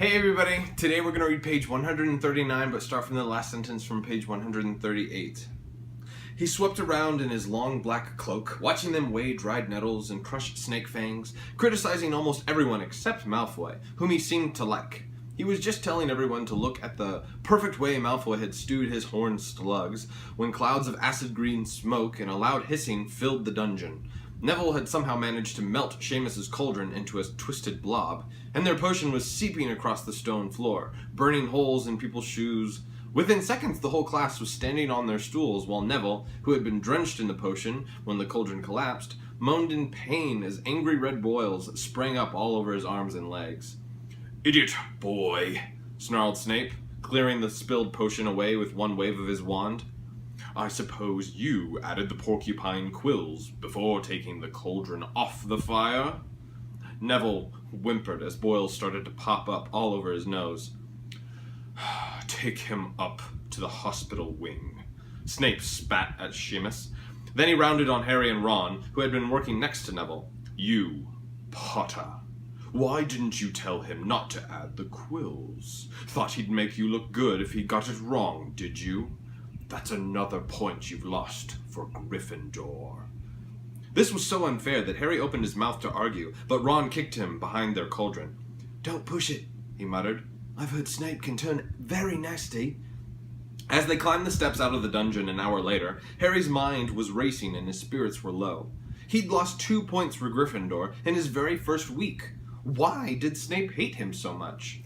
Hey everybody, today we're going to read page 139 but start from the last sentence from page 138. He swept around in his long black cloak, watching them weigh dried nettles and crush snake fangs, criticizing almost everyone except Malfoy, whom he seemed to like. He was just telling everyone to look at the perfect way Malfoy had stewed his horned slugs, when clouds of acid green smoke and a loud hissing filled the dungeon. Neville had somehow managed to melt Seamus's cauldron into a twisted blob, and their potion was seeping across the stone floor, burning holes in people's shoes. Within seconds, the whole class was standing on their stools, while Neville, who had been drenched in the potion when the cauldron collapsed, moaned in pain as angry red boils sprang up all over his arms and legs. "Idiot boy," snarled Snape, clearing the spilled potion away with one wave of his wand. "I suppose you added the porcupine quills before taking the cauldron off the fire?" Neville whimpered as boils started to pop up all over his nose. "Take him up to the hospital wing." Snape spat at Seamus. Then he rounded on Harry and Ron, who had been working next to Neville. "You, Potter. Why didn't you tell him not to add the quills? Thought he'd make you look good if he got it wrong, did you? That's another point you've lost for Gryffindor." This was so unfair that Harry opened his mouth to argue, but Ron kicked him behind their cauldron. "Don't push it," he muttered. "I've heard Snape can turn very nasty." As they climbed the steps out of the dungeon an hour later, Harry's mind was racing and his spirits were low. He'd lost 2 points for Gryffindor in his very first week. Why did Snape hate him so much?